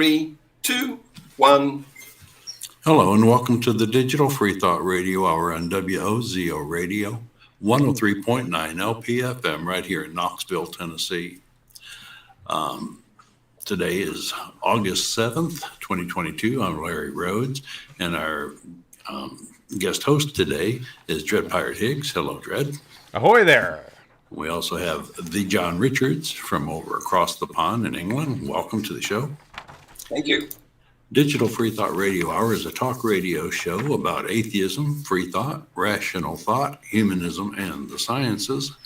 3, 2, 1. Hello and welcome to the Digital Freethought Radio Hour on WOZO Radio, 103.9 LPFM right here in Knoxville, Tennessee. Today is August 7th, 2022. I'm Larry Rhodes, and our guest host today is Dread Pirate Higgs. Hello, Dread. Ahoy there. We also have the John Richards from over across the pond in England. Welcome to the show. Thank you. Digital Freethought Radio Hour is a talk radio show about atheism, free thought, rational thought, humanism, and the sciences.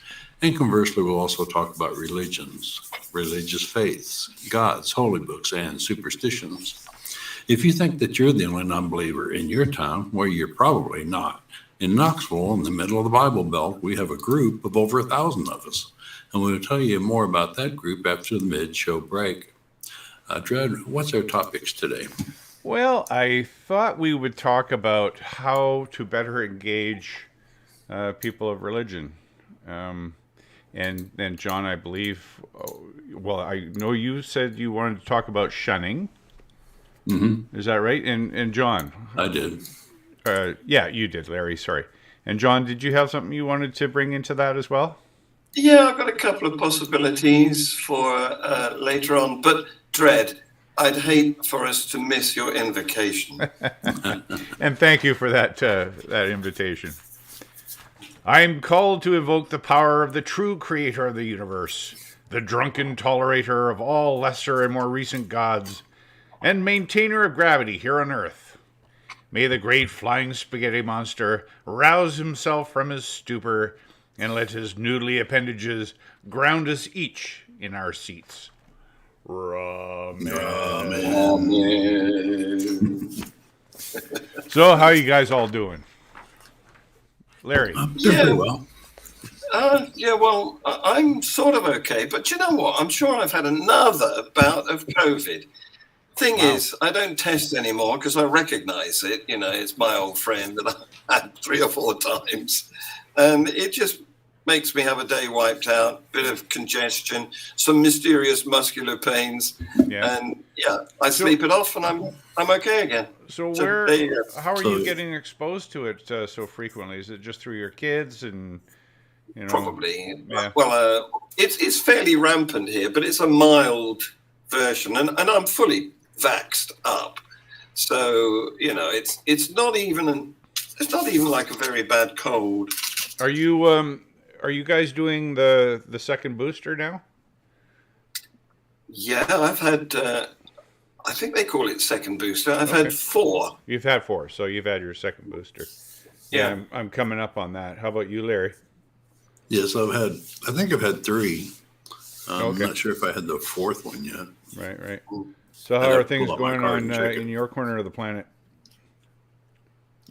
And conversely, we'll also talk about religions, religious faiths, gods, holy books, and superstitions. If you think that you're the only non-believer in your town, well, you're probably not. In Knoxville, in the middle of the Bible Belt, we have a group of over 1,000 of us. And we'll tell you more about that group after the mid-show break. Dread, what's our topics today? Well, I thought we would talk about how to better engage people of religion. And John, I believe, I know you said you wanted to talk about shunning. Mm-hmm. Is that right? And John? I did. Yeah, you did, Larry. Sorry. And John, did you have something you wanted to bring into that as well? Yeah, I've got a couple of possibilities for later on, but Dread, I'd hate for us to miss your invocation. And thank you for that invitation. I am called to evoke the power of the true creator of the universe, the drunken tolerator of all lesser and more recent gods, and maintainer of gravity here on Earth. May the great flying spaghetti monster rouse himself from his stupor and let his noodly appendages ground us each in our seats. Amen. So, how you guys all doing? Larry? Pretty well. I'm sort of okay, but you know what? I'm sure I've had another bout of COVID. Thing is, I don't test anymore because I recognize it. You know, it's my old friend that I had 3 or 4 times. And it just makes me have a day wiped out, bit of congestion, some mysterious muscular pains. Yeah. And I sleep it off and I'm okay again. So how are you getting exposed to it so frequently? Is it just through your kids and, you know? Probably. Yeah. Well, it's fairly rampant here, but it's a mild version and I'm fully vaxxed up. So, you know, it's not even like a very bad cold. Are you guys doing the second booster now? Yeah, I've had I think they call it second booster. I've had 4. You've had 4, so you've had your second booster. Yeah, I'm coming up on that. How about you, Larry? Yes, I think I've had 3. I'm not sure if I had the 4th one yet. Right. So how are things going on in your corner of the planet?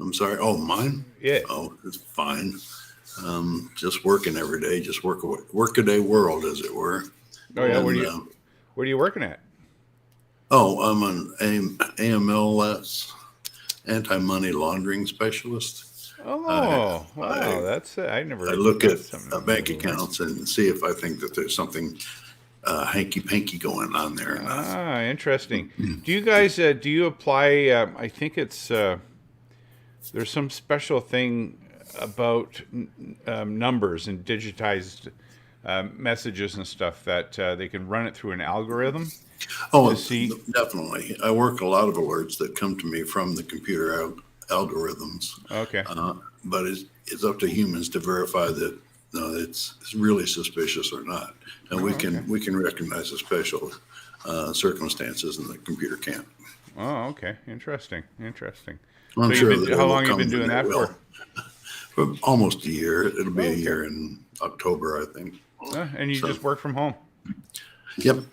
I'm sorry. Oh, mine? Yeah. Oh, it's fine. Just working every day, just work-a-day world, as it were. Oh, yeah. What are you working at? Oh, I'm an AML, that's anti-money laundering specialist. Oh, wow. I look at bank accounts and see if I think that there's something hanky-panky going on there. Interesting. Do you guys, do you apply, I think it's, there's some special thing about numbers and digitized messages and stuff that they can run it through an algorithm. Oh, definitely. I work a lot of alerts that come to me from the computer algorithms. Okay. But it's up to humans to verify that it's really suspicious or not, and we can recognize the special circumstances, and the computer can't. Oh, okay. Interesting. Well, how long have you been doing that for? For almost a year. It'll be a year in October, I think. And you just work from home? Yep.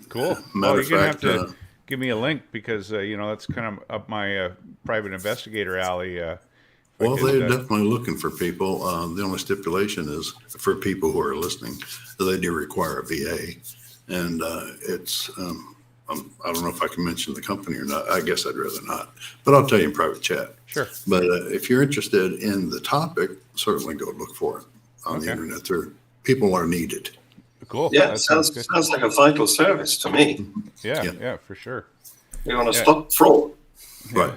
Cool. You're going to have to give me a link because, that's kind of up my private investigator alley. They're definitely looking for people. The only stipulation is for people who are listening, they do require a VA. And it's, I don't know if I can mention the company or not. I guess I'd rather not. But I'll tell you in private chat. Sure. But if you're interested in the topic, certainly go look for it on the internet. People are needed. Cool. Yeah, That sounds sounds good. sounds like a vital service to me. Yeah, Yeah. yeah, for sure. We want to Yeah. stop fraud. Right.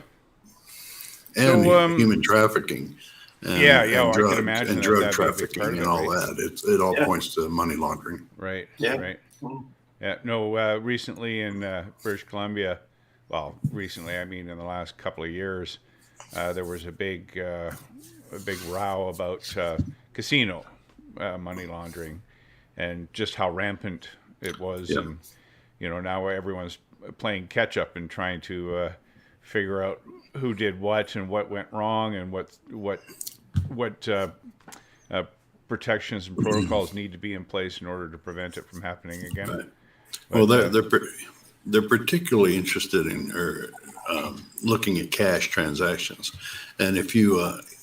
So, And human trafficking. And, yeah, and I can drug, imagine and drug that'd be a big part trafficking of and it, all right? that. It all Yeah. points to money laundering. Right, Yeah. right. Mm. Yeah, no, recently in British Columbia, well, recently, I mean in the last couple of years, there was a big row about casino money laundering and just how rampant it was. Yeah. And, now everyone's playing catch up and trying to figure out who did what and what went wrong and what protections and protocols need to be in place in order to prevent it from happening again. Right. But, Well, they're particularly interested in looking at cash transactions, and if you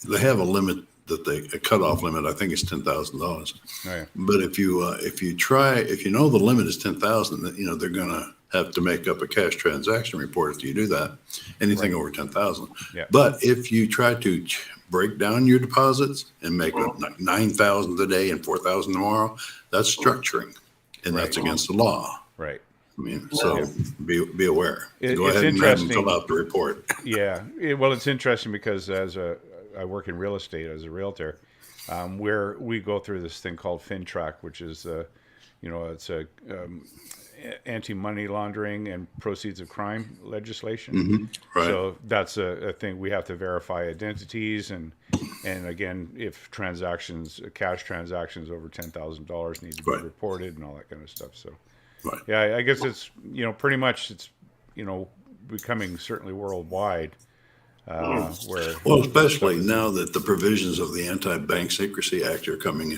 they have a limit a cutoff limit. I think it's $10,000. oh, yeah. But if you know the limit is 10,000, they're going to have to make up a cash transaction report if you do that. Anything over 10,000. Yeah. But if you try to break down your deposits and make like 9,000 a day and 4,000 tomorrow, that's structuring, and that's against the law. Right. I mean, so be aware. Go It's ahead and have them interesting. fill out the report. Yeah. Well, it's interesting because I work in real estate as a realtor, where we go through this thing called FinTrack, which is, it's a anti-money laundering and proceeds of crime legislation. Mm-hmm. Right. So that's a thing. We have to verify identities, and again, if cash transactions over $10,000 need to be reported and all that kind of stuff. So, Right. yeah, I guess it's pretty much it's becoming certainly worldwide. Well, especially now that the provisions of the Anti-Bank Secrecy Act are coming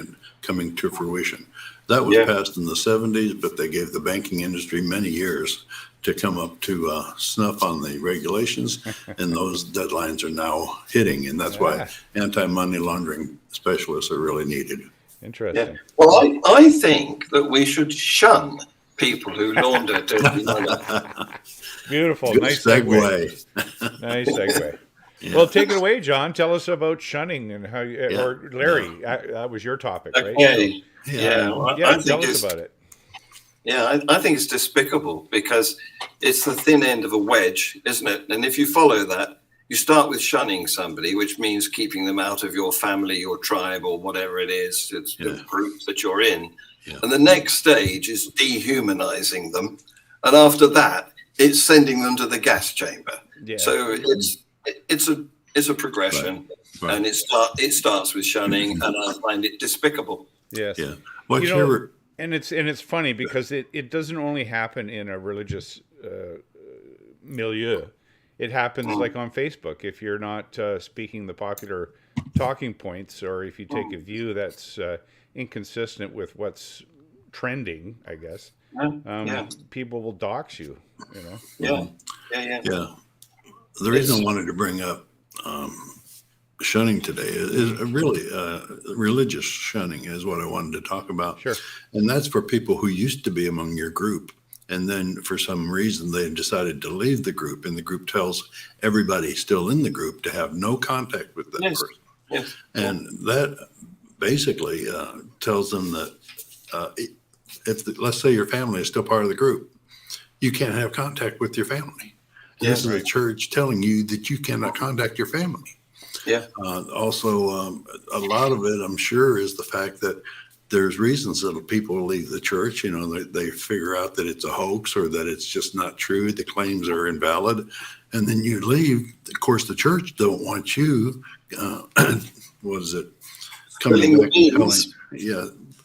to fruition. That was passed in the 70s, but they gave the banking industry many years to come up to snuff on the regulations, and those deadlines are now hitting, and that's why anti-money laundering specialists are really needed. Interesting. Yeah. Well, I think that we should shun people who launder dirty money. Beautiful. Good Nice segue. Nice segue. Yeah. Well, take it away, John. Tell us about shunning and how or Larry, that was your topic, right? Okay. So, Yeah. yeah, tell us about it. Yeah, I think it's despicable because it's the thin end of a wedge, isn't it? And if you follow that, you start with shunning somebody, which means keeping them out of your family, your tribe, or whatever it is. It's the group that you're in. Yeah. And the next stage is dehumanizing them. And after that, it's sending them to the gas chamber. Yeah. So it's a progression, right. And it starts with shunning, and I find it despicable. Yes. Yeah. And it's funny because it doesn't only happen in a religious milieu. It happens like on Facebook. If you're not speaking the popular talking points, or if you take a view that's inconsistent with what's trending, I guess, people will dox you. Yeah. The reason I wanted to bring up shunning today is really religious shunning is what I wanted to talk about. Sure. And that's for people who used to be among your group, and then for some reason they decided to leave the group, and the group tells everybody still in the group to have no contact with that person. Yes. And that basically tells them that let's say your family is still part of the group, you can't have contact with your family. And this is a church telling you that you cannot contact your family. Yeah. Also, a lot of it, I'm sure, is the fact that there's reasons that people leave the church. They figure out that it's a hoax or that it's just not true. The claims are invalid. And then you leave. Of course, the church don't want you, what is it? Spilling the beans.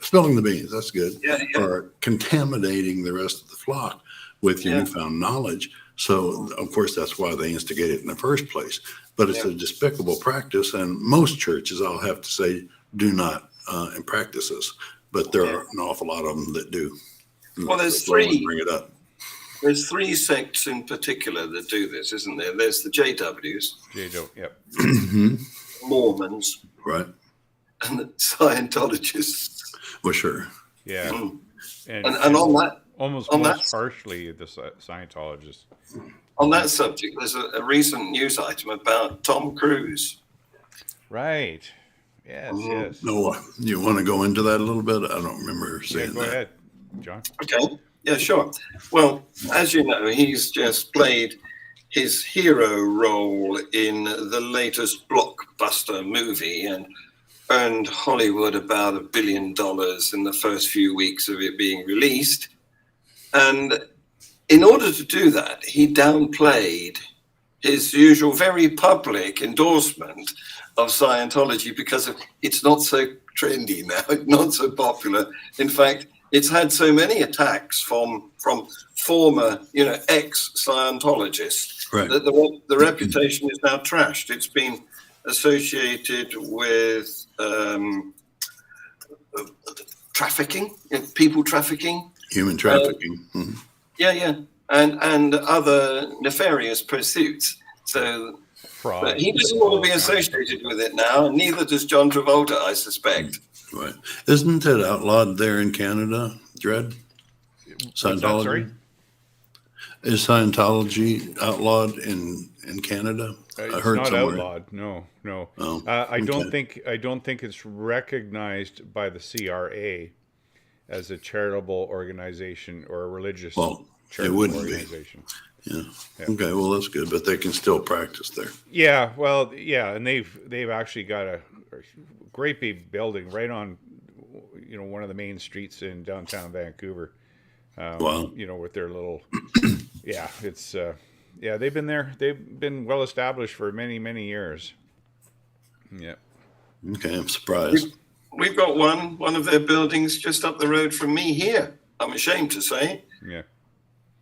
Spilling the beans. That's good. Yeah. Or contaminating the rest of the flock with your newfound knowledge. So, of course, that's why they instigate it in the first place. But it's a despicable practice, and most churches, I'll have to say, do not practice this. But there are an awful lot of them that do. Well, there's three. Bring it up. There's three sects in particular that do this, isn't there? There's the JWs. Yep. Mormons. Right. And the Scientologists. Well, sure. Yeah. And on that. Almost harshly, the Scientologists. On that subject, there's a recent news item about Tom Cruise. Right. Yes. No, you want to go into that a little bit? I don't remember saying go that. ahead. John? Okay. Yeah, sure. Well, as you know, he's just played his hero role in the latest blockbuster movie and earned Hollywood about $1 billion in the first few weeks of it being released. And in order to do that, he downplayed his usual very public endorsement of Scientology because it's not so trendy now, not so popular. In fact, it's had so many attacks from former, ex-Scientologists that the reputation is now trashed. It's been associated with trafficking, people trafficking, human trafficking. And other nefarious pursuits. So but he doesn't want to be associated with it now, and neither does John Travolta, I suspect. Right. Isn't it outlawed there in Canada, Dredd? Scientology? Sorry? Is Scientology outlawed in Canada? I heard not somewhere. Outlawed. No. Oh, I don't think it's recognized by the CRA as a charitable organization or a religious charitable organization. Yeah. Okay. Well, that's good, but they can still practice there. Yeah. Well, yeah, and they've actually got a great big building right on, one of the main streets in downtown Vancouver. Wow. With their little, it's they've been there. They've been well established for many, many years. Yeah. Okay, I'm surprised. We've got one of their buildings just up the road from me here. I'm ashamed to say. Yeah.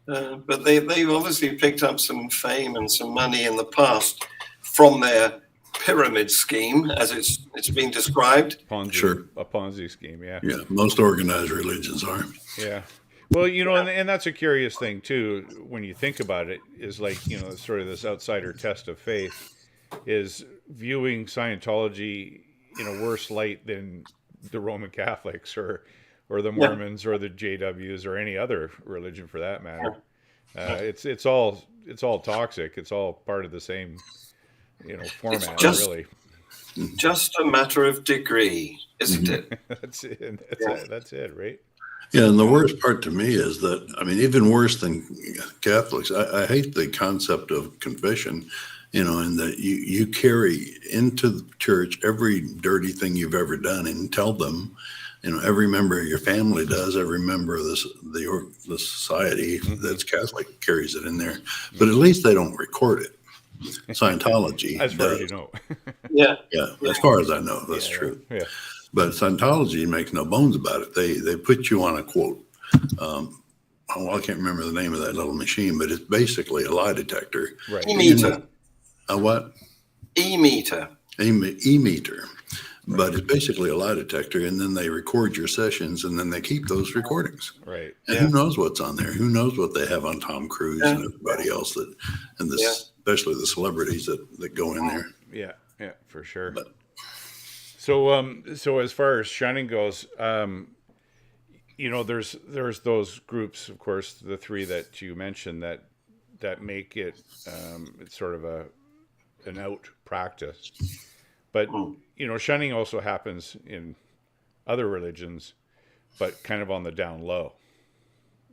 But they've obviously picked up some fame and some money in the past from their pyramid scheme, as it's been described. A Ponzi scheme, yeah. Yeah, most organized religions are. Yeah. Well, and that's a curious thing, too, when you think about it, is like, sort of this outsider test of faith is viewing Scientology in a worse light than the Roman Catholics or the Mormons or the JWs or any other religion for that matter. It's all toxic. It's all part of the same, format, really. Just a matter of degree, isn't it? That's it, right? Yeah, and the worst part to me is that, even worse than Catholics, I hate the concept of confession, and that you carry into the church every dirty thing you've ever done and tell them, every member of your family does, every member of the society that's Catholic carries it in there, but at least they don't record it. Scientology as far as you know. Yeah, as far as I know, that's true. Yeah. But Scientology makes no bones about it. They put you on a quote. I can't remember the name of that little machine, but it's basically a lie detector. Right. E-meter. A what? E-meter. E-meter. But it's basically a lie detector, and then they record your sessions, and then they keep those recordings. Right. And who knows what's on there? Who knows what they have on Tom Cruise and everybody else especially the celebrities that go in there. Yeah, for sure. But, so as far as shunning goes, there's those groups, of course, the three that you mentioned that make it it's sort of an out practice. But shunning also happens in other religions, but kind of on the down low,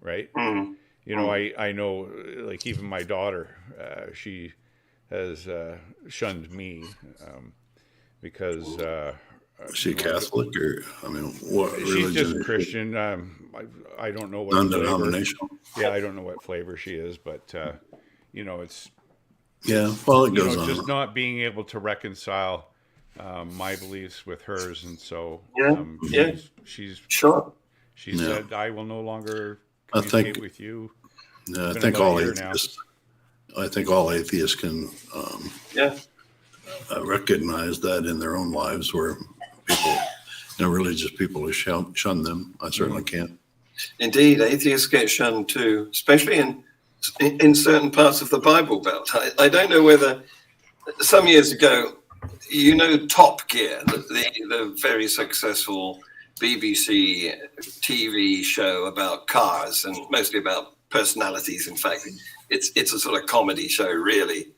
right? I know, like even my daughter, she has shunned me because is she Catholic or what religion? She's just Christian. I don't know what non-denominational. Yeah, I don't know what flavor she is, but it's it goes on. Just not being able to reconcile my beliefs with hers, and so she's sure. She said, "I will no longer communicate with you." I think all atheists. I think all atheists can recognize that in their own lives, where people, religious people have shunned them. I certainly can't. Indeed, atheists get shunned too, especially in certain parts of the Bible Belt. I don't know whether some years ago, Top Gear, the very successful BBC TV show about cars and mostly about personalities. In fact, it's a sort of comedy show, really.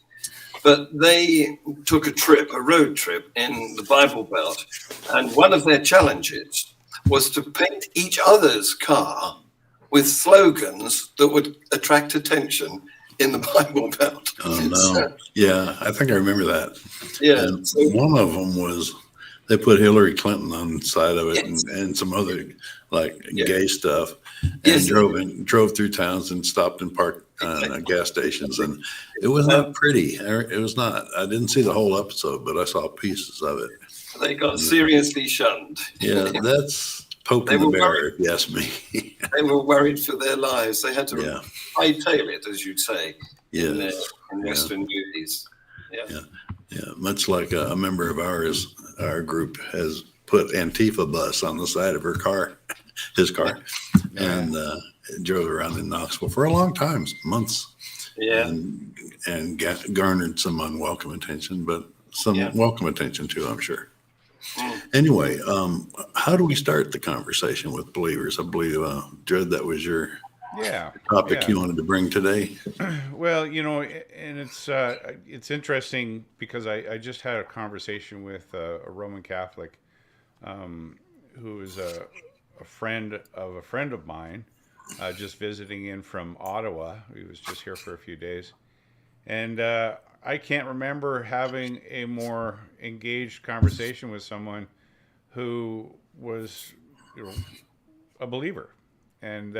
But they took a road trip in the Bible Belt, and one of their challenges was to paint each other's car with slogans that would attract attention in the Bible Belt. Oh, no. Yeah, I think I remember that. Yeah. And one of them was they put Hillary Clinton on the side of it, and some other gay stuff, and drove through towns and stopped and parked gas stations, and it was not pretty. It was not. I didn't see the whole episode, but I saw pieces of it. They got seriously shunned. Yeah, that's poking the bear, if you ask me. They were worried for their lives. They had to hightail it, as you'd say, in Western movies. Yeah, much like a member of our group has put Antifa bus on the side of his car, and drove around in Knoxville for a long time, months. Yeah, and garnered some unwelcome attention, but some welcome attention too, I'm sure. Anyway, how do we start the conversation with believers? I believe, Judd, that was your topic you wanted to bring today. Well, and it's interesting because I just had a conversation with a Roman Catholic who is a friend of mine, just visiting in from Ottawa. He was just here for a few days, and I can't remember having a more engaged conversation with someone who was a believer. And,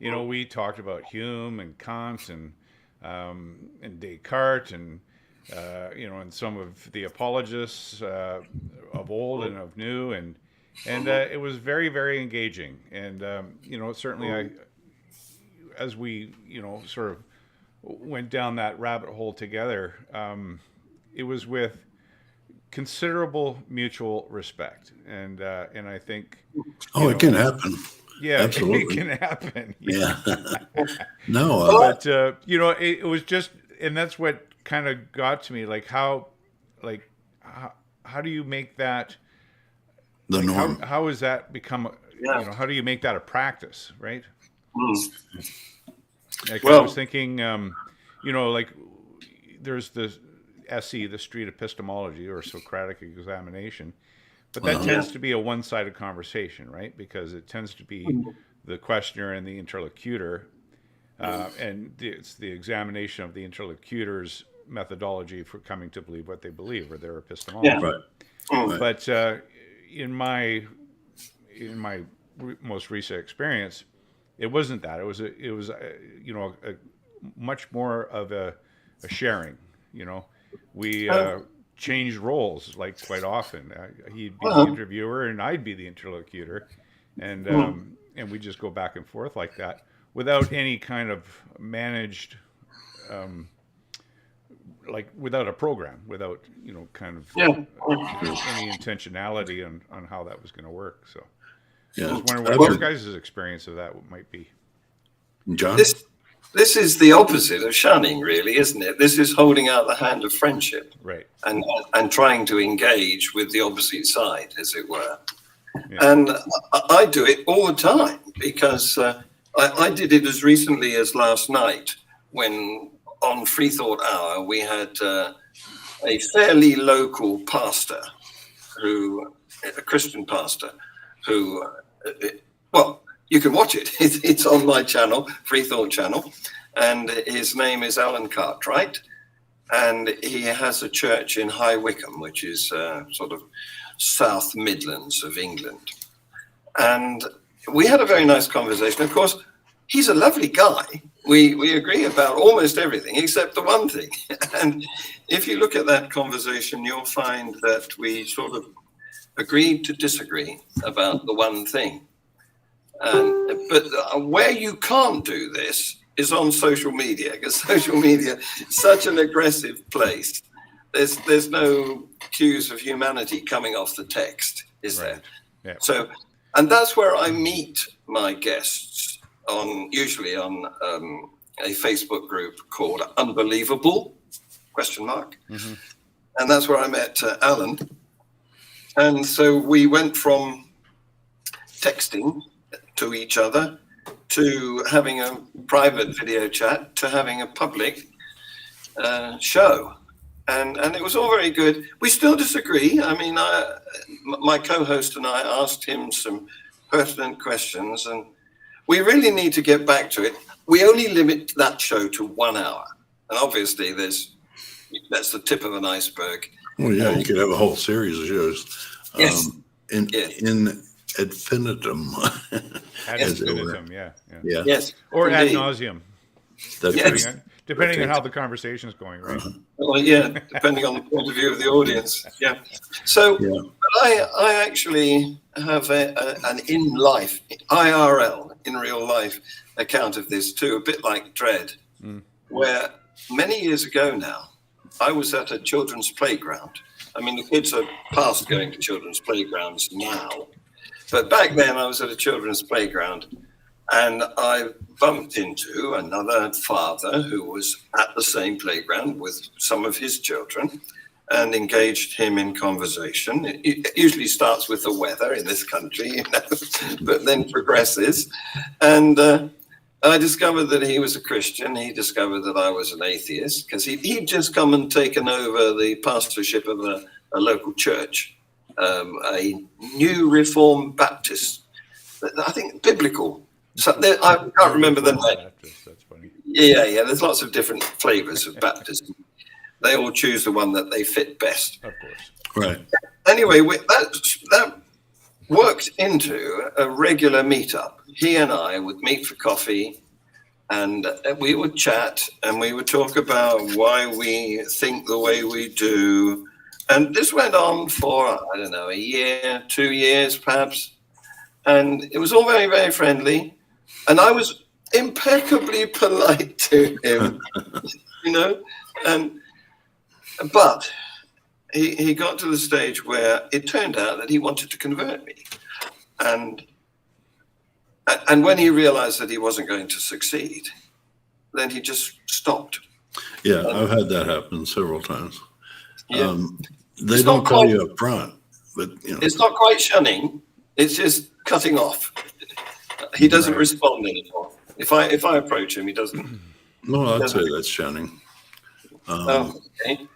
we talked about Hume and Kant and Descartes and, and some of the apologists of old and of new. And it was very, very engaging. And, certainly as we, sort of went down that rabbit hole together, it was with considerable mutual respect, and I think it can happen. Yeah, absolutely, it can happen. Yeah, no, but it was just, and that's what kind of got to me. How do you make that the norm? How has that become? How do you make that a practice, right? I was thinking, there's the SE, the street epistemology or Socratic examination, but that tends to be a one-sided conversation, right? Because it tends to be the questioner and the interlocutor, and it's the examination of the interlocutor's methodology for coming to believe what they believe, or their epistemology. Yeah, right. But in my most recent experience, it wasn't that. It was a much more of a sharing. We changed roles quite often. He'd be the interviewer and I'd be the interlocutor, and we just go back and forth like that without any kind of managed, without a program, without any intentionality on how that was going to work. So. I was wondering what your guys' experience of that might be. John? This is the opposite of shunning, really, isn't it? This is holding out the hand of friendship, right? And trying to engage with the opposite side, as it were. Yeah. And I do it all the time because I did it as recently as last night when on Freethought Hour we had a fairly local pastor, a Christian pastor, who, you can watch it. It's on my channel, Freethought channel, and his name is Alan Cartwright, and he has a church in High Wycombe, which is sort of South Midlands of England. And we had a very nice conversation. Of course, he's a lovely guy. We agree about almost everything except the one thing. And if you look at that conversation, you'll find that we sort of agreed to disagree about the one thing. But where you can't do this is on social media, because social media is such an aggressive place. There's no cues of humanity coming off the text, is there? Yeah. So, and that's where I meet my guests usually on a Facebook group called Unbelievable ? Mm-hmm. And that's where I met Alan. And so we went from texting to each other to having a private video chat to having a public show. And it was all very good. We still disagree. I mean, my co-host and I asked him some pertinent questions, and we really need to get back to it. We only limit that show to 1 hour. And obviously that's the tip of an iceberg. Well, yeah, you could have a whole series of shows. Yes. In infinitum. Ad as it were. infinitum, yeah. Yeah. Yes. Or ad indeed. nauseum, That's Yes. right. depending on how the conversation is going, right? Well, yeah, depending on the point of view of the audience. Yeah. So Yeah. but I actually have an in life, IRL, in real life account of this too, a bit like Dread, where many years ago now, I was at a children's playground. I mean, the kids are past going to children's playgrounds now, but back then I was at a children's playground and I bumped into another father who was at the same playground with some of his children and engaged him in conversation. It usually starts with the weather in this country, but then progresses. And I discovered that he was a Christian. He discovered that I was an atheist because he'd just come and taken over the pastorship of a local church, a new Reformed Baptist, I think biblical. So I can't remember the name. That's funny. Yeah. There's lots of different flavors of baptism. They all choose the one that they fit best. Of course. Right. Anyway, that worked into a regular meetup. He and I would meet for coffee and we would chat and we would talk about why we think the way we do. And this went on for, I don't know, a year, 2 years perhaps. And it was all very, very friendly. And I was impeccably polite to him, but he got to the stage where it turned out that he wanted to convert me. And when he realized that he wasn't going to succeed, then he just stopped. Yeah, I've had that happen several times. Yeah. They It's don't not tell quite- you up front, but It's not quite shunning, it's just cutting off. He doesn't Right. respond anymore. If I approach him, he doesn't. no, I'd say that's shunning. Okay.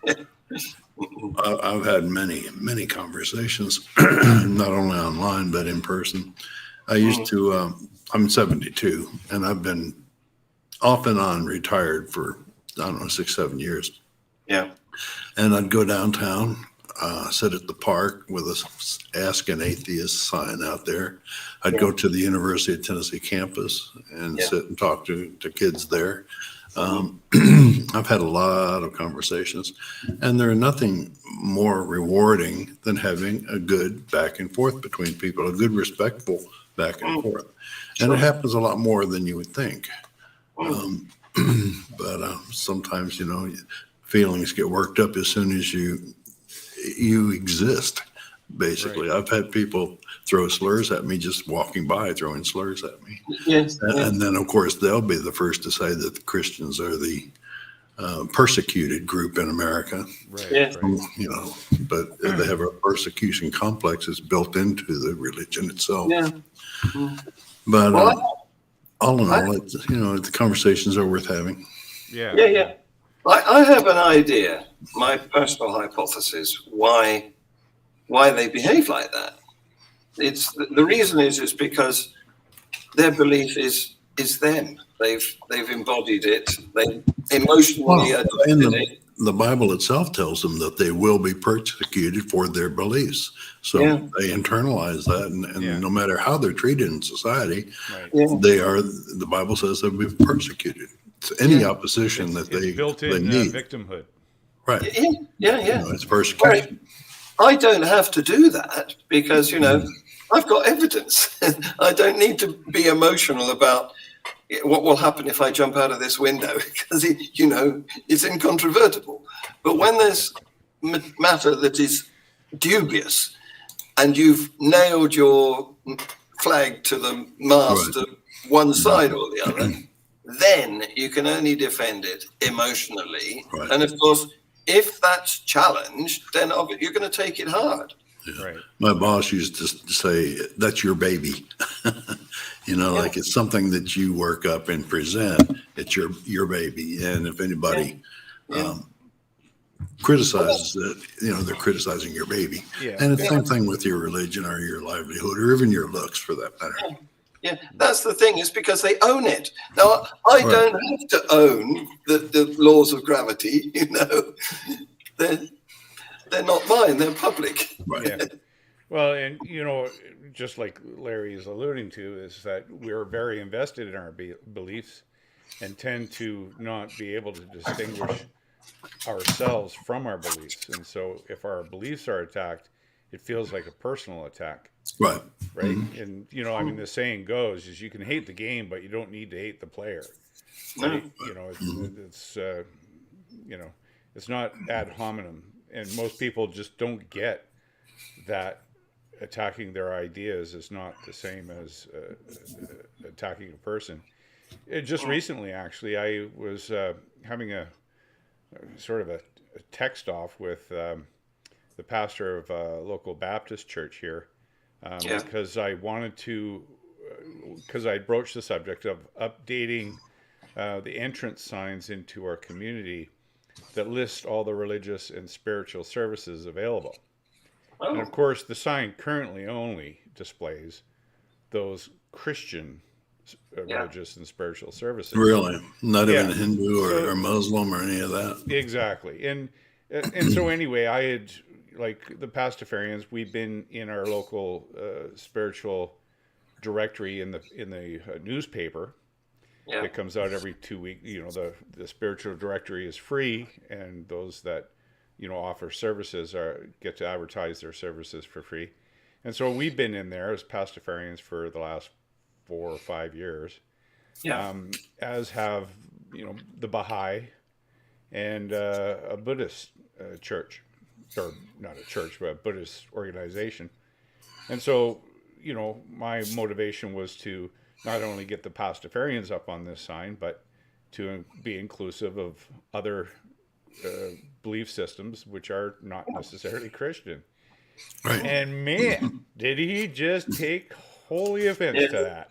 I've had many conversations, not only online but in person. I used to. I'm 72, and I've been off and on retired for I don't know 6-7 years. Yeah. And I'd go downtown, sit at the park with a Ask an Atheist sign out there. I'd go to the University of Tennessee campus and sit and talk to kids there. I've had a lot of conversations, and there's nothing more rewarding than having a good back and forth between people, a good respectful back and forth. And it happens a lot more than you would think. But sometimes, feelings get worked up as soon as you exist, basically. Right. I've had people throw slurs at me just walking by, throwing slurs at me. Yes. And then, of course, they'll be the first to say that the Christians are the persecuted group in America. Right. Yes. Right. But they have a persecution complex that's built into the religion itself. Yeah. But all in all, the conversations are worth having. Yeah. I have an idea, my personal hypothesis, why they behave like that. It's the reason is because their belief is them. They've embodied it. They emotionally adopted it. The Bible itself tells them that they will be persecuted for their beliefs. So they internalize that, and no matter how they're treated in society, the Bible says they'll be persecuted. It's any opposition that they built in they need. Victimhood. Right. Yeah. It's persecution. Right. I don't have to do that because, I've got evidence. I don't need to be emotional about what will happen if I jump out of this window because, it's incontrovertible. But when there's matter that is dubious and you've nailed your flag to the mast of one side or the other, then you can only defend it emotionally. Right. And of course, if that's challenged, then you're going to take it hard. Yeah. Right. My boss used to say, that's your baby. Like it's something that you work up and present. It's your baby. And if anybody criticizes it, they're criticizing your baby. Yeah. And it's the same thing with your religion or your livelihood or even your looks for that matter. Yeah, that's the thing. It's because they own it. Now, I don't have to own the laws of gravity. They're not mine. They're public. Right. Yeah. Well, and just like Larry is alluding to, is that we're very invested in our beliefs and tend to not be able to distinguish ourselves from our beliefs. And so if our beliefs are attacked, it feels like a personal attack. Right. Right. And, I mean, the saying goes is you can hate the game, but you don't need to hate the player. Right? It's it's not ad hominem. And most people just don't get that attacking their ideas is not the same as attacking a person. Just recently, actually, I was having a sort of a text off with the pastor of a local Baptist church here because I wanted to, because I broached the subject of updating the entrance signs into our community that list all the religious and spiritual services available. Oh. And of course, the sign currently only displays those Christian religious and spiritual services. Really? Not even Hindu or Muslim or any of that? Exactly. And so anyway, I had, like the Pastafarians, we've been in our local spiritual directory in the newspaper. Yeah. It comes out every 2 weeks. The spiritual directory is free, and those that offer services get to advertise their services for free. And so we've been in there as Pastafarians for the last 4 or 5 years. Yeah. As have the Baha'i and a Buddhist church, or not a church, but a Buddhist organization. And so my motivation was to not only get the Pastafarians up on this sign, but to be inclusive of other belief systems which are not necessarily Christian. Right. And man, did he just take holy offense to that.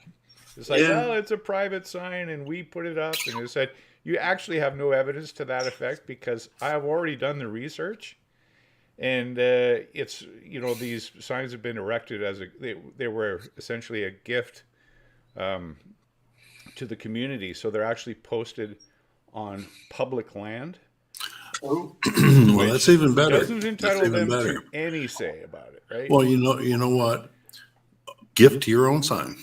It's like, well, it's a private sign and we put it up. And he said, you actually have no evidence to that effect because I have already done the research. And it's, these signs have been erected as they were essentially a gift to the community. So they're actually posted on public land. Well, that's even better. Doesn't entitle them to any say about it, right? Well, you know what? Gift to your own sign.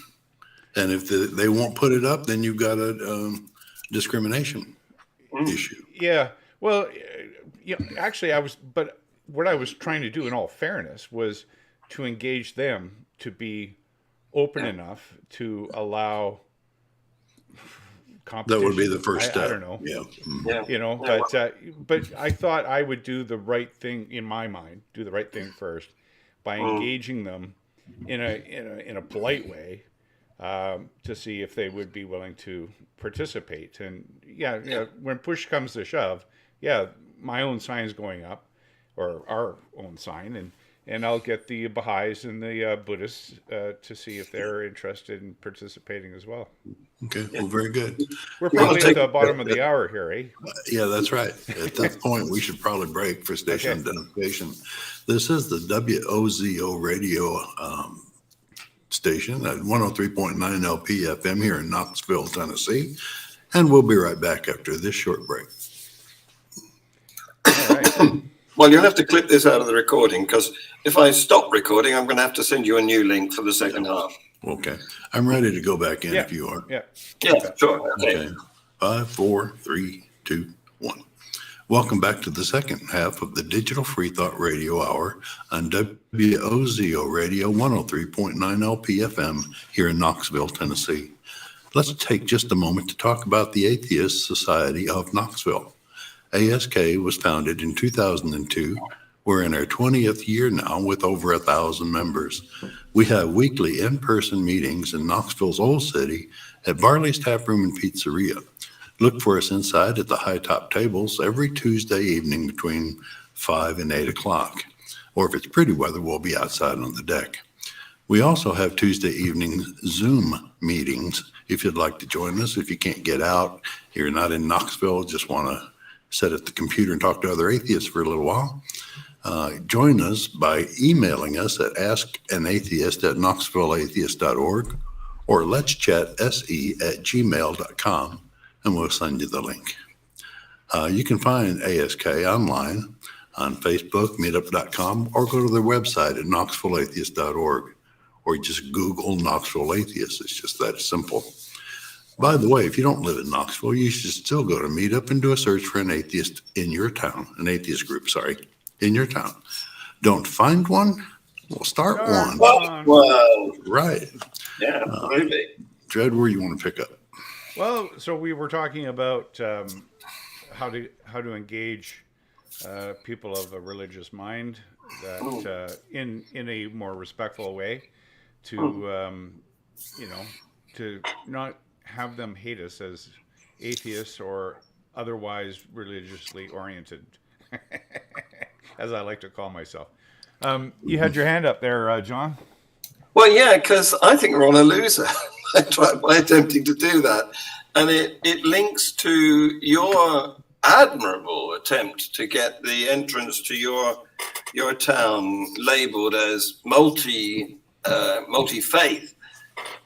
And if they won't put it up, then you've got a discrimination issue. Yeah. Well, actually, but what I was trying to do in all fairness was to engage them to be open enough to allow competition. That would be the first step. I don't know. Yeah. But I thought I would do the right thing in my mind, do the right thing first by engaging them in a polite way to see if they would be willing to participate. And when push comes to shove, my own sign's going up, or our own sign, and I'll get the Baha'is and the Buddhists to see if they're interested in participating as well. Okay, well, very good. We're probably at the bottom of the hour here, eh? Yeah, that's right. At that point, we should probably break for station identification. This is the WOZO radio station at 103.9 LP FM here in Knoxville, Tennessee. And we'll be right back after this short break. All right. Well, you'll have to clip this out of the recording because if I stop recording, I'm going to have to send you a new link for the second half. Okay. I'm ready to go back in if you are. Yeah, sure. Okay. 5, 4, 3, 2, 1. Welcome back to the second half of the Digital Freethought Radio Hour on WOZO Radio 103.9 LPFM here in Knoxville, Tennessee. Let's take just a moment to talk about the Atheist Society of Knoxville. ASK was founded in 2002. We're in our 20th year now with over 1,000 members. We have weekly in-person meetings in Knoxville's Old City at Barley's Tap Room and Pizzeria. Look for us inside at the high top tables every Tuesday evening between 5 and 8 o'clock. Or if it's pretty weather, we'll be outside on the deck. We also have Tuesday evening Zoom meetings if you'd like to join us. If you can't get out, you're not in Knoxville, just want to sit at the computer and talk to other atheists for a little while. Join us by emailing us at askanatheist@knoxvilleatheist.org or letschatse@gmail.com, and we'll send you the link. You can find ASK online on Facebook, meetup.com, or go to their website at knoxvilleatheist.org, or just Google Knoxville Atheist. It's just that simple. By the way, if you don't live in Knoxville, you should still go to Meetup and do a search for an atheist in your town, an atheist group, in your town. Don't find one? Well, start one. Well, Right. yeah, absolutely. Dred, where you want to pick up? Well, so we were talking about how to engage people of a religious mind that in a more respectful way, to to not have them hate us as atheists or otherwise religiously oriented, as I like to call myself. You had your hand up there, John. Well, yeah, because I think we're on a loser by attempting to do that. And it links to your admirable attempt to get the entrance to your town labeled as multi-faith.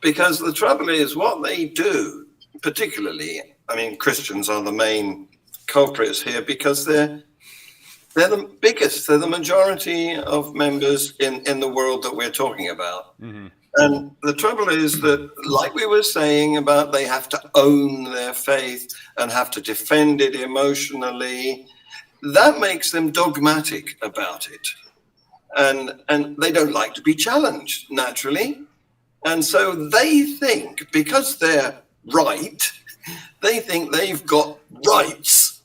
Because the trouble is what they do, particularly, I mean, Christians are the main culprits here because they're the biggest, they're the majority of members in the world that we're talking about. Mm-hmm. And the trouble is that, like we were saying about they have to own their faith and have to defend it emotionally, that makes them dogmatic about it. And they don't like to be challenged, naturally. And so they think, because they're right, they think they've got rights,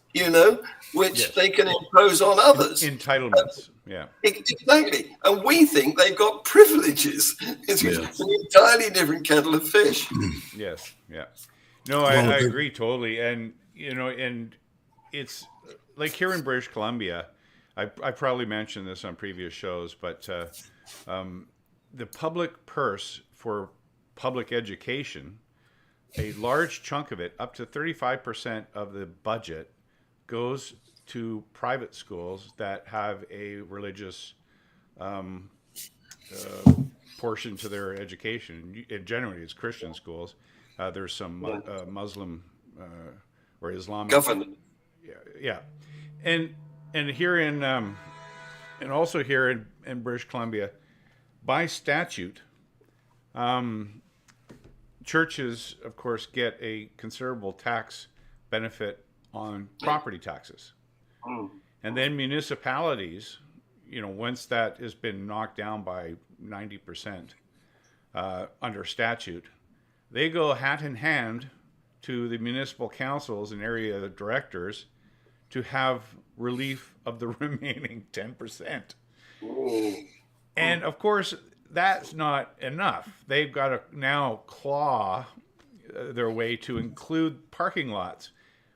which yes. they can impose on others. Entitlements, yeah. Exactly. And we think they've got privileges. It's an entirely different kettle of fish. Yes, yeah. No, I agree totally. And, and it's like here in British Columbia, I probably mentioned this on previous shows, but the public purse for public education, a large chunk of it, up to 35% of the budget, goes to private schools that have a religious portion to their education. Generally, it's Christian schools. There's some Muslim or Islamic government. Yeah, and here in and also here in British Columbia, by statute, churches, of course, get a considerable tax benefit on property taxes. And then municipalities, once that has been knocked down by 90% under statute, they go hat in hand to the municipal councils and area directors to have relief of the remaining 10%. And of course, that's not enough. They've got to now claw their way to include parking lots,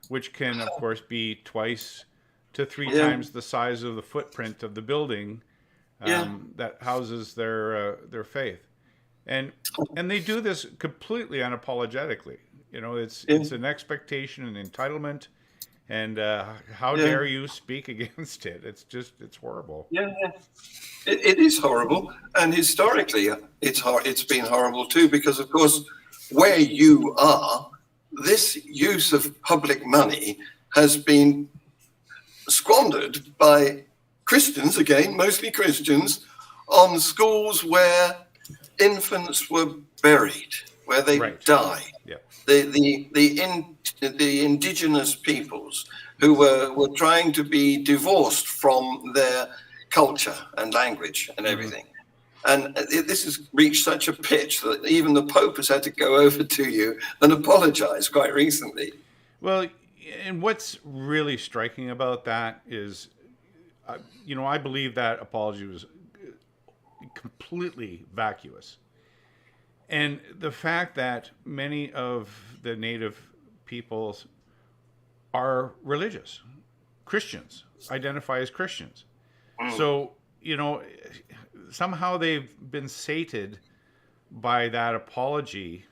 which can, of course, be twice to three times the size of the footprint of the building that houses their faith, and they do this completely unapologetically. It's an expectation and entitlement, and how dare you speak against it? It's horrible. Yeah, it is horrible, and historically, it's been horrible too, because of course, where you are, this use of public money has been squandered by Christians, again, mostly Christians, on schools where infants were buried, where they died. Yeah. The indigenous peoples who were trying to be divorced from their culture and language and everything. And this has reached such a pitch that even the Pope has had to go over to you and apologize quite recently. Well, and what's really striking about that is, I believe that apology was completely vacuous. And the fact that many of the native peoples are religious, Christians, identify as Christians. So, somehow they've been sated by that apology,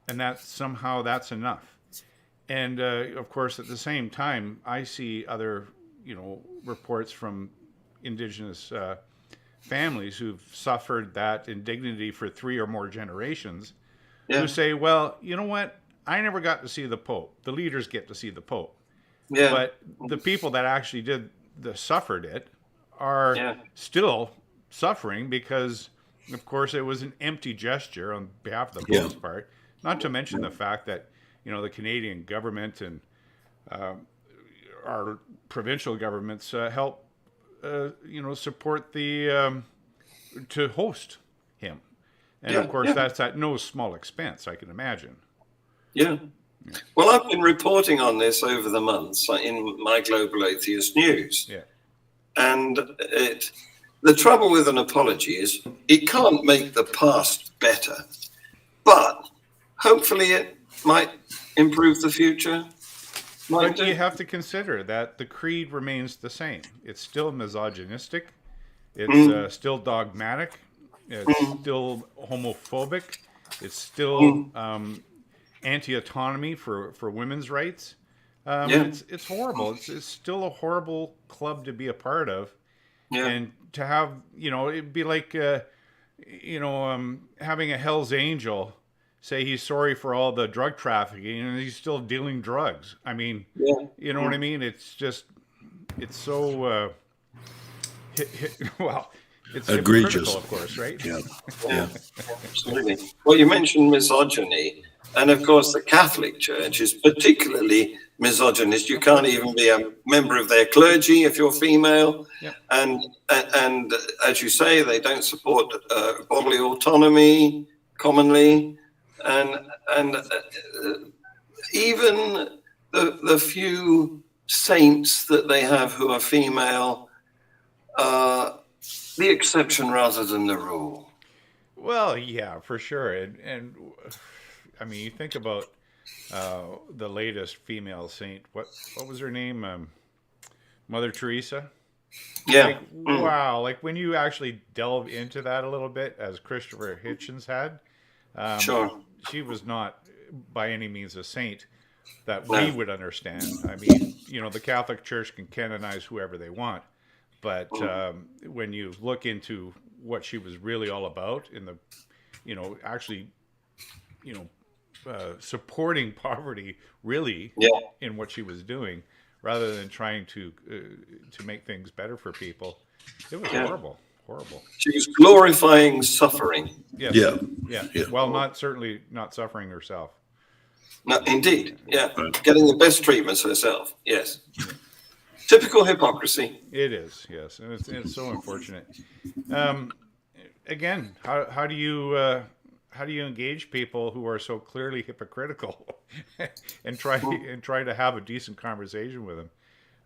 and that somehow that's enough. And of course, at the same time, I see other, reports from indigenous families who've suffered that indignity for 3 or more generations, who say, well, you know what? I never got to see the Pope. The leaders get to see the Pope. Yeah. But the people that actually suffered it are still suffering because, of course, it was an empty gesture on behalf of the Pope's part. Not to mention the fact that, the Canadian government and our provincial governments help, support to host him. And of course, that's at no small expense, I can imagine. Yeah. Well, I've been reporting on this over the months in my Global Atheist News. Yeah. And the trouble with an apology is it can't make the past better, but hopefully it might improve the future. But you have to consider that the creed remains the same. It's still misogynistic. It's still dogmatic. It's still homophobic. It's still anti-autonomy for women's rights. It's horrible. It's still a horrible club to be a part of. Yeah. And to have, it'd be like, having a Hell's Angel say he's sorry for all the drug trafficking and he's still dealing drugs. I mean, you know what I mean? It's just, it's so, it's egregious, of course, right? Yeah, absolutely. Well, you mentioned misogyny. And of course, the Catholic Church is particularly misogynist. You can't even be a member of their clergy if you're female. Yep. And as you say, they don't support bodily autonomy commonly. And even the few saints that they have who are female are the exception rather than the rule. Well, yeah, for sure. And I mean, you think about the latest female saint. What was her name? Mother Teresa. Yeah. Like, wow. Like when you actually delve into that a little bit, as Christopher Hitchens had, sure, she was not by any means a saint that we would understand. I mean, the Catholic Church can canonize whoever they want, but when you look into what she was really all about in the, actually, supporting poverty really in what she was doing, rather than trying to make things better for people, it was horrible. She was glorifying suffering. Yes. Yeah. Well, certainly not suffering herself. No, indeed. Yeah. Getting the best treatments herself. Yes. Typical hypocrisy. It is. Yes. And it's so unfortunate. Again, how do you engage people who are so clearly hypocritical and try to have a decent conversation with them?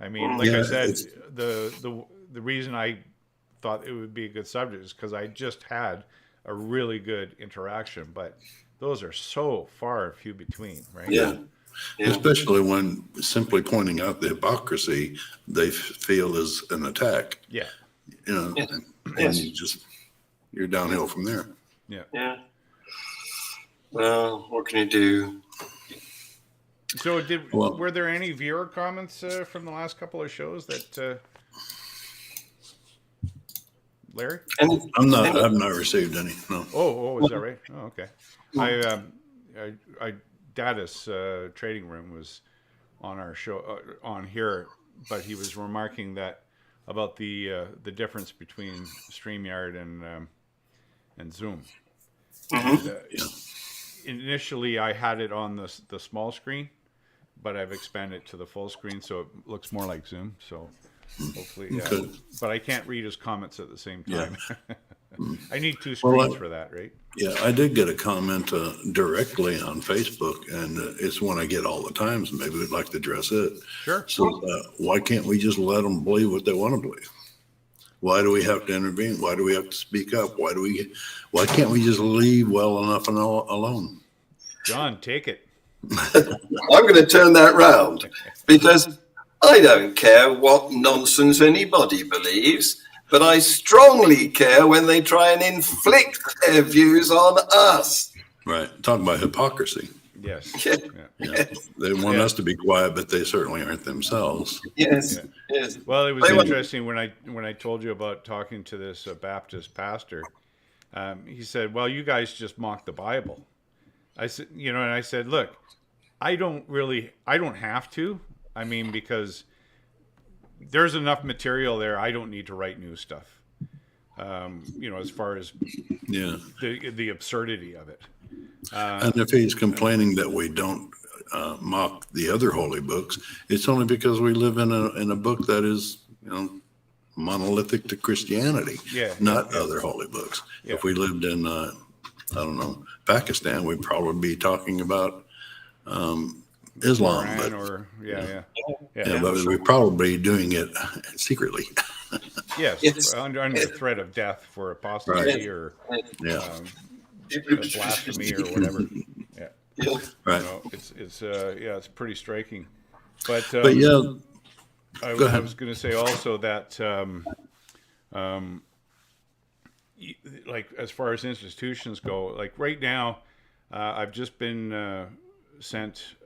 I mean, like I said, the reason I thought it would be a good subject is because I just had a really good interaction, but those are so far few between, right? Yeah. Especially when simply pointing out the hypocrisy they feel is an attack. Yeah. And you're downhill from there. Yeah. Well, what can you do? So were there any viewer comments from the last couple of shows that Larry? I've not received any. No. Oh, is that right? Oh, okay. I Dadis Trading Room was on our show on here, but he was remarking that about the difference between StreamYard and Zoom. Mm-hmm. And, initially, I had it on the small screen, but I've expanded it to the full screen, so it looks more like Zoom. So hopefully, but I can't read his comments at the same time. I need two screens for that, right? Yeah, I did get a comment directly on Facebook, and it's one I get all the time, so maybe we'd like to address it. Sure. So why can't we just let them believe what they want to believe? Why do we have to intervene? Why do we have to speak up? Why can't we just leave well enough and alone? John, take it. I'm going to turn that round because I don't care what nonsense anybody believes, but I strongly care when they try and inflict their views on us. Right. Talking about hypocrisy. Yes. Yeah. They want us to be quiet, but they certainly aren't themselves. Yes. Well, it was interesting when I told you about talking to this Baptist pastor. He said, "Well, you guys just mock the Bible." I said, and I said, look, I don't have to. I mean, because there's enough material there. I don't need to write new stuff. As far as Yeah. the absurdity of it. And if he's complaining that we don't mock the other holy books, it's only because we live in a book that is, monolithic to Christianity, not other holy books. Yeah. If we lived in, I don't know, Pakistan, we'd probably be talking about Islam. But we're probably doing it secretly. Yes, under the threat of death for apostasy or blasphemy or whatever. Yeah, right. It's pretty striking. But I was going to say also that, like as far as institutions go, like right now, I've just been sent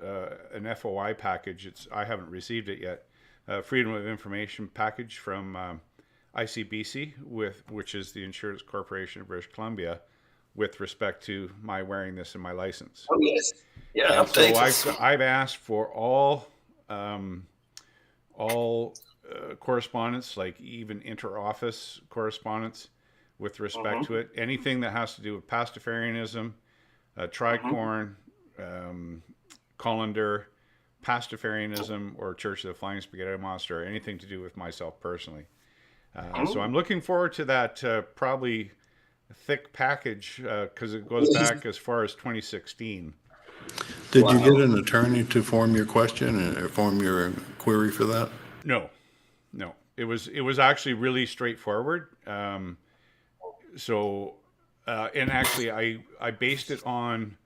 an FOI package. I haven't received it yet. Freedom of Information package from ICBC, which is the Insurance Corporation of British Columbia, with respect to my wearing this in my license. Oh yes, yeah. So I've asked for all correspondence, like even inter-office correspondence, with respect to it. Anything that has to do with Pastafarianism, Tricorn, Colander, Pastafarianism, or Church of the Flying Spaghetti Monster, or anything to do with myself personally. So I'm looking forward to that probably thick package because it goes back as far as 2016. Did you get an attorney to form your question or form your query for that? No. It was actually really straightforward. So actually, I based it on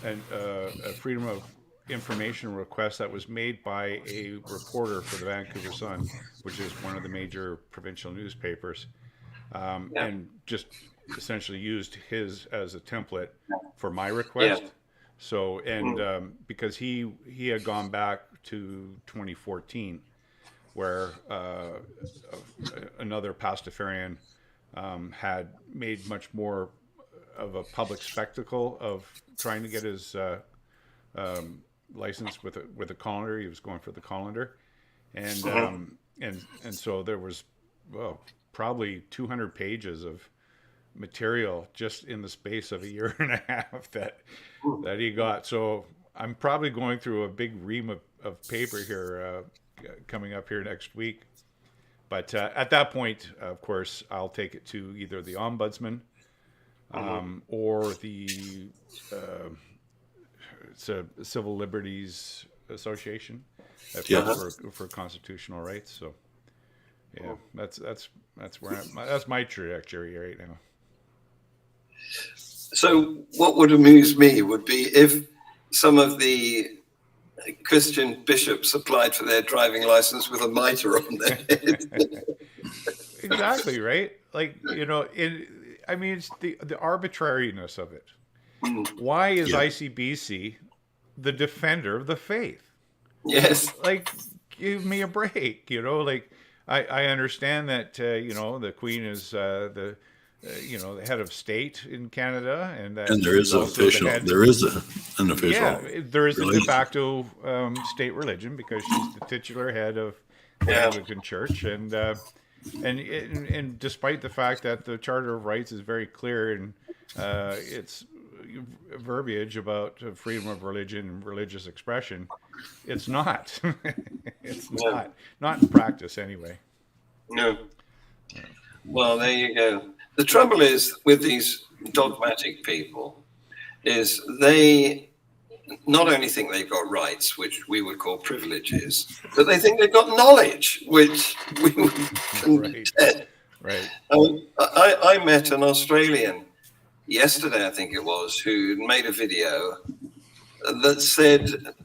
a Freedom of Information request that was made by a reporter for the Vancouver Sun, which is one of the major provincial newspapers, and just essentially used his as a template for my request. So, because he had gone back to 2014, where another Pastafarian had made much more of a public spectacle of trying to get his license with a colander. He was going for the colander, and so there was probably 200 pages of material just in the space of a year and a half that he got. So I'm probably going through a big ream of paper here coming up here next week. But at that point, of course, I'll take it to either the Ombudsman or the it's a Civil Liberties Association for constitutional rights. So that's where that's my trajectory right now. So what would amuse me would be if some of the Christian bishops applied for their driving license with a mitre on their head. Exactly, right? Like, it's the arbitrariness of it. Why is ICBC the defender of the faith? Yes. Like, give me a break, like I understand that, the Queen is the head of state in Canada, and there is an official. There is an official. Yeah, there is a de facto state religion because she's the titular head of the Anglican Church, and despite the fact that the Charter of Rights is very clear in its verbiage about freedom of religion and religious expression, it's not. It's not in practice anyway. No. Well, there you go. The trouble is with these dogmatic people is they not only think they've got rights, which we would call privileges, but they think they've got knowledge, which we would contest. Right. I met an Australian yesterday, I think it was, who made a video that said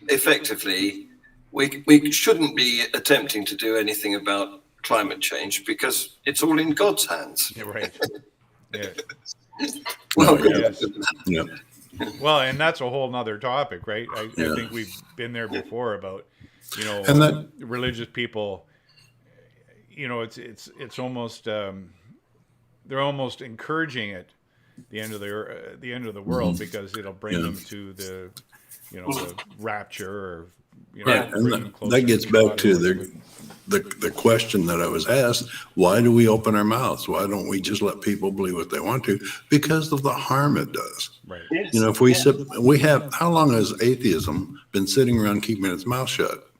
effectively we shouldn't be attempting to do anything about climate change because it's all in God's hands. Yeah, right. Yeah. Well, yes. Yeah. Well, and that's a whole nother topic, right? I think we've been there before about, religious people. It's almost they're almost encouraging it the end of the world, because it'll bring Yeah. them to the the rapture, or Right, bring and them closer that gets to back God or to whatever. the question that I was asked: why do we open our mouths? Why don't we just let people believe what they want to? Because of the harm it does. Right. Yes. If we sit, we have. How long has atheism been sitting around keeping its mouth shut?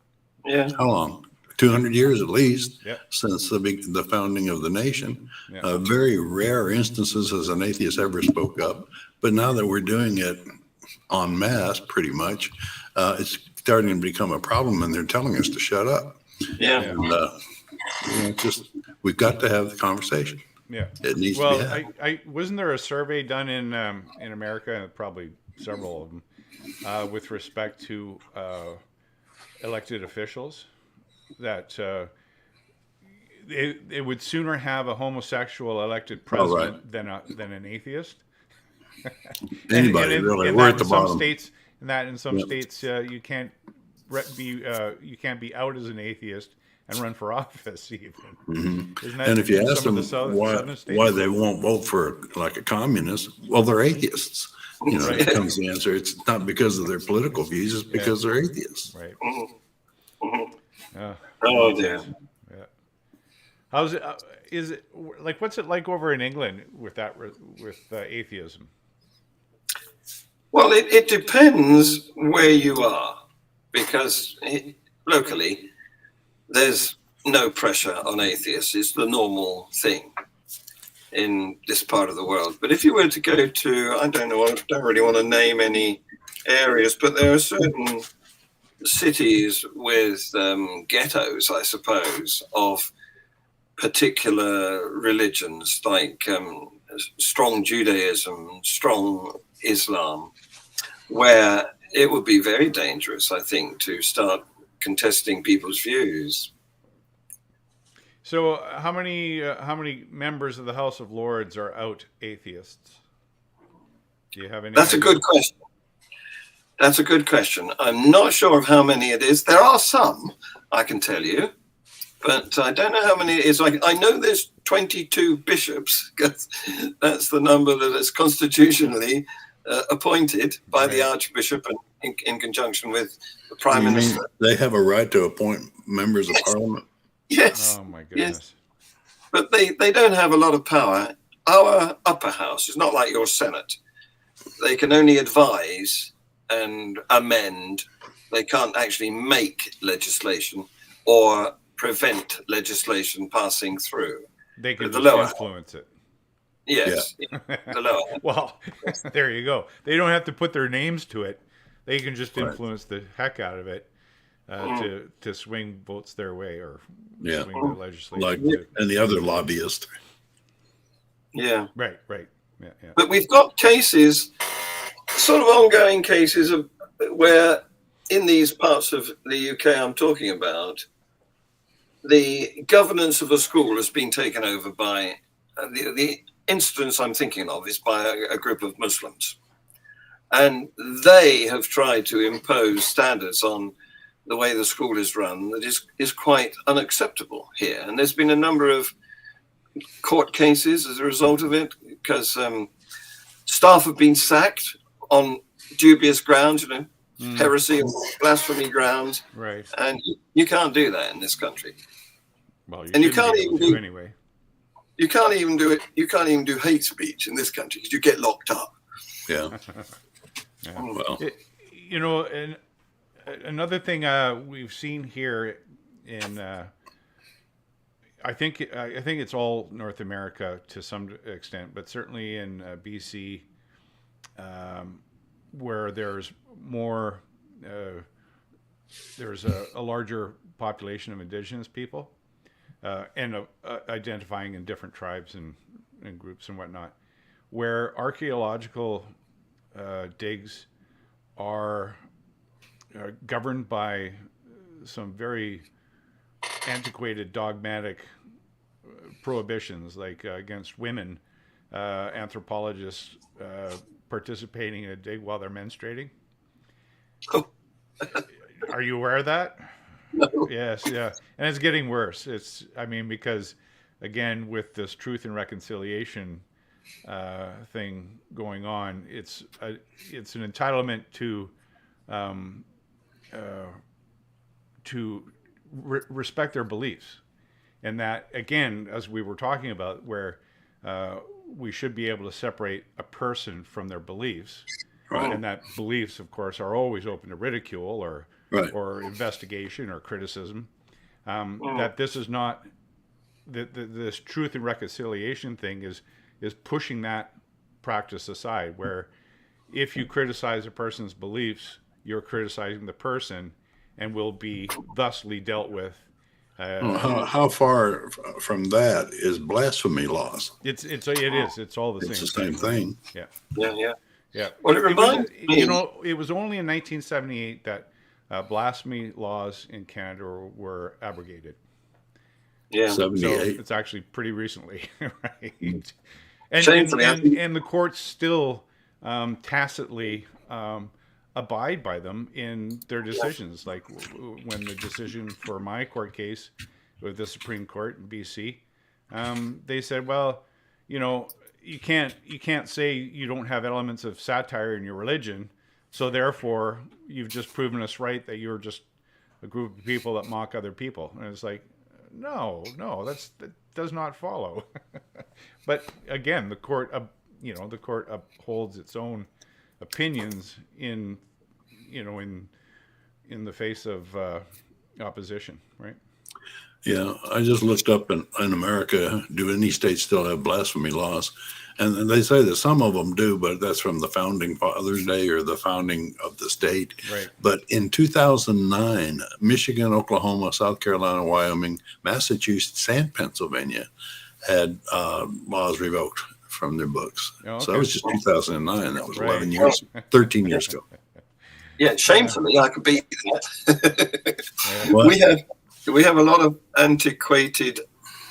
Yeah. How long? 200 years at least, Yep. since the founding of the nation. Yeah. Very rare instances as an atheist ever spoke up, but now that we're doing it en masse, pretty much, it's starting to become a problem, and they're telling us to shut up. Yeah. And just we've got to have the conversation. Yeah. It needs to be Well, had. I wasn't there a survey done in America, and probably several of them, with respect to elected officials, that they would sooner have a homosexual elected president than an atheist. Anybody and really? in We're that at the in some bottom. states, Yep. you can't you can't be out as an atheist and run for office even. Isn't that And if you in ask some them of the southern states? why they won't vote for like a communist, well, they're atheists. Right. Becomes the answer. It's not because of their political views; it's because they're atheists. Right. Oh dear. Yeah. How's it? Is it like, what's it like over in England with that with atheism? Well, it depends where you are, because locally there's no pressure on atheists. It's the normal thing in this part of the world. But if you were to go to, I don't know, I don't really want to name any areas, but there are certain cities with ghettos, I suppose, of particular religions, like strong Judaism, strong Islam, where it would be very dangerous, I think, to start contesting people's views. So how many members of the House of Lords are out atheists? Do you have any? That's a good question. That's a good question. I'm not sure of how many it is. There are some, I can tell you, but I don't know how many it is. I know there's 22 bishops, because that's the number that is constitutionally appointed by the Archbishop in conjunction with the Prime You mean Minister. they have a right to appoint members of Parliament? Yes. Oh my goodness. Yes. But they don't have a lot of power. Our upper house is not like your Senate. They can only advise and amend. They can't actually make legislation or prevent legislation passing through. They can The just lower. influence it. Yes, the lower. Well, there you go. They don't have to put their names to it. They can just influence the heck out of it to swing votes their way, or Yeah. swing the legislation. Like any other lobbyist. Yeah. Right. Yeah. But we've got cases, sort of ongoing cases of where in these parts of the UK I'm talking about, the governance of a school has been taken over by the instance I'm thinking of is by a group of Muslims. And they have tried to impose standards on the way the school is run that is quite unacceptable here. And there's been a number of court cases as a result of it, because staff have been sacked on dubious grounds, heresy or blasphemy grounds. Right. And you can't do that in this country. Well, And you can't even do anyway. You can't even do it. You can't even do hate speech in this country because you get locked up. Yeah. Yeah. Well, And another thing we've seen here in, I think it's all North America to some extent, but certainly in BC, where there's more, there's a larger population of Indigenous people, and identifying in different tribes and groups and whatnot, where archaeological digs are governed by some very antiquated, dogmatic prohibitions, like against women anthropologists participating in a dig while they're menstruating. Oh. Are you aware of that? No. Yes, yeah, and it's getting worse. Because again, with this Truth and Reconciliation thing going on. It's an entitlement to respect their beliefs, and that, again, as we were talking about, where we should be able to separate a person from their beliefs, Right. and that beliefs, of course, are always open to ridicule or Right. investigation or criticism. That this is not this truth and reconciliation thing is pushing that practice aside, where if you criticize a person's beliefs, you're criticizing the person and will be thusly dealt with. How far from that is blasphemy laws? It is. It's all the It's same the same thing. Yeah. Yeah. Yeah. Well, it reminds me. It was only in 1978 that blasphemy laws in Canada were abrogated. Yeah. So 78. it's actually pretty recently, right? And Shamefully, and the courts still tacitly abide by them in their decisions. Like when the decision for my court case with the Supreme Court in BC, they said, well, you can't say you don't have elements of satire in your religion, so therefore you've just proven us right that you're just a group of people that mock other people. And it's like, no, that does not follow. But again, the court upholds its own opinions in the face of opposition, right? Yeah, I just looked up in America, do any states still have blasphemy laws? And they say that some of them do, but that's from the founding Fathers' Day or the founding of the state. Right. But in 2009, Michigan, Oklahoma, South Carolina, Wyoming, Massachusetts, and Pennsylvania had laws revoked from their books. Oh, okay. So that was just 2009. That was Right. 11 years, 13 years ago. Yeah, shamefully, I could beat that. What? We have a lot of antiquated,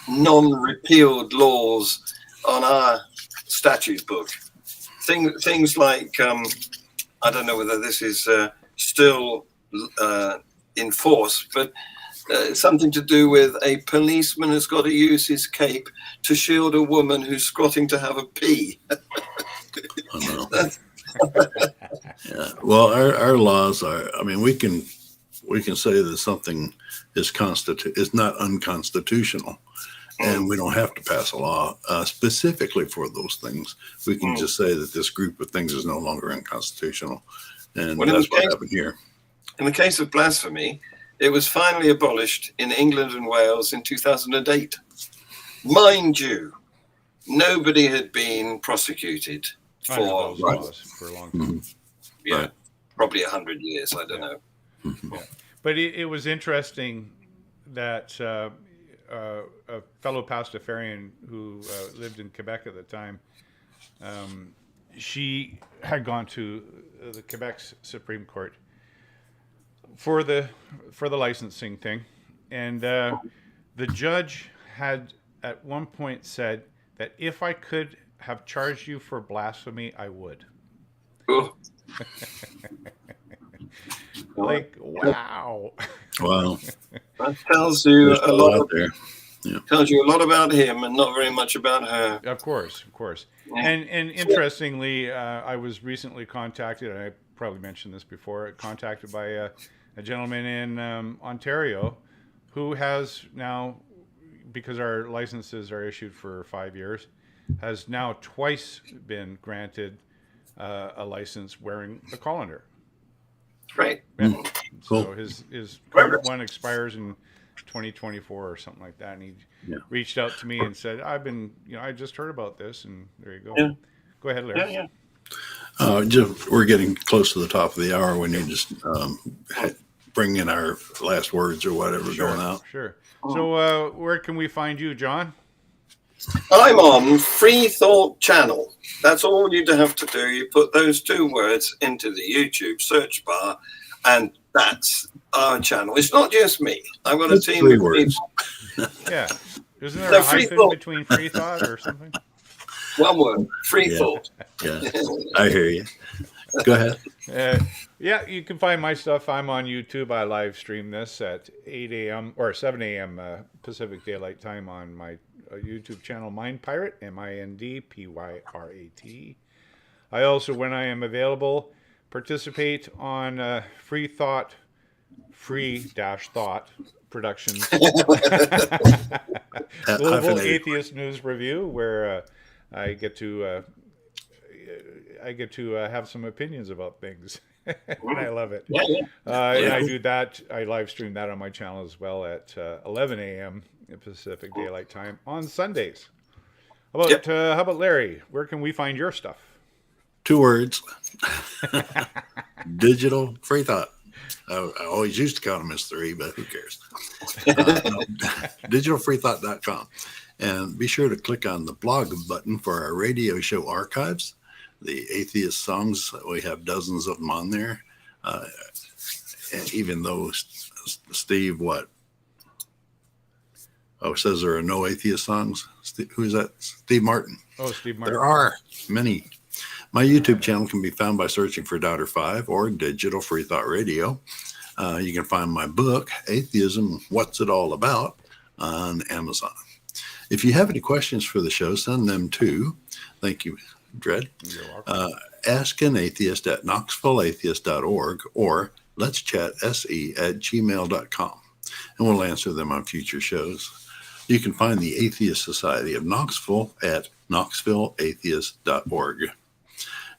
non-repealed laws on our statute book. Things like I don't know whether this is still in force, but something to do with a policeman has got to use his cape to shield a woman who's squatting to have a pee. I know. Yeah. Well, our laws are. I mean, we can say that something is not unconstitutional, and we don't have to pass a law specifically for those things. We can just say that this group of things is no longer unconstitutional, and that's what happened here. In the case of blasphemy, it was finally abolished in England and Wales in 2008. Mind you, nobody had been prosecuted for laws for a long time. Mm-hmm. Yeah, Right. probably 100 years. I don't know. Mm-hmm. Yeah. But it was interesting that a fellow Pastafarian who lived in Quebec at the time, she had gone to the Quebec's Supreme Court for the licensing thing, and the judge had at one point said that if I could have charged you for blasphemy, I would. Oh, Like, wow. Wow, that tells you there's a a lot. lot there. Tells you a lot about him and not very much about her. Of course. Yeah. And interestingly, I was recently contacted, and I probably mentioned this before, contacted by a gentleman in Ontario who has now, because our licenses are issued for 5 years, has now twice been granted a license wearing a colander. Great. Yeah. Cool. So his current one expires in 2024 or something like that, and he reached out to me and said, I just heard about this, and there you go. Yeah. Go ahead, Larry. Yeah. We're getting close to the top of the hour. We need to bring in our last words or whatever going out. Sure. So where can we find you, John? I'm on Freethought channel. That's all you have to do. You put those two words into the YouTube search bar, and that's our channel. It's not just me. I've got a That's team 3 of words. people. Yeah. Isn't there So a hyphen Freethought. between Freethought or something? One word, Freethought. Yeah, I hear you. Go ahead. Yeah, you can find my stuff. I'm on YouTube. I live stream this at 8 a.m. or 7 a.m. Pacific Daylight Time on my YouTube channel, Mind Pirate, MINDPYRAT. I also, when I am available, participate on Freethought, free-thought Productions Global Atheist News Review, where I get to have some opinions about things. And I love it. And I do that. I live stream that on my channel as well at 11 a.m. Pacific Daylight Time on Sundays. How about Larry? Where can we find your stuff? 2 words. Digital Freethought. I always used to count them as 3, but who cares? Digitalfreethought.com. And be sure to click on the blog button for our radio show archives. The atheist songs, we have dozens of them on there. And even though Steve, says there are no atheist songs. Who's that? Steve Martin. Oh, Steve Martin. There are many. My YouTube channel can be found by searching for Doubter 5 or Digital Freethought Radio. You can find my book, Atheism, What's It All About, on Amazon. If you have any questions for the show, send them to, thank you, Dred, askanatheist@knoxvilleatheist.org or let'schatse@gmail.com, and we'll answer them on future shows. You can find the Atheist Society of Knoxville at knoxvilleatheist.org.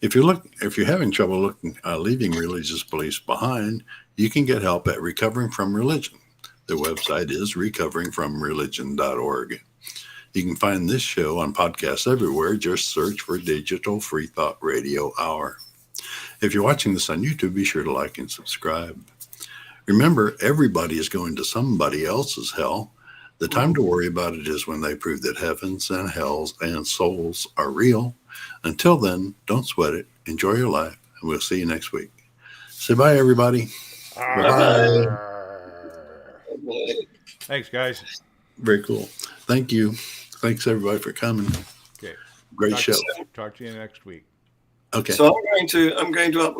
If you're having trouble leaving religious beliefs behind, you can get help at Recovering from Religion. Their website is recoveringfromreligion.org. You can find this show on podcasts everywhere. Just search for Digital Freethought Radio Hour. If you're watching this on YouTube, be sure to like and subscribe. Remember, everybody is going to somebody else's hell. The time to worry about it is when they prove that heavens and hells and souls are real. Until then, don't sweat it. Enjoy your life, and we'll see you next week. Say bye, everybody. Bye. Thanks, guys. Very cool. Thank you. Thanks, everybody, for coming. Okay. Great show. Talk to you next week. Okay. So I'm going to upload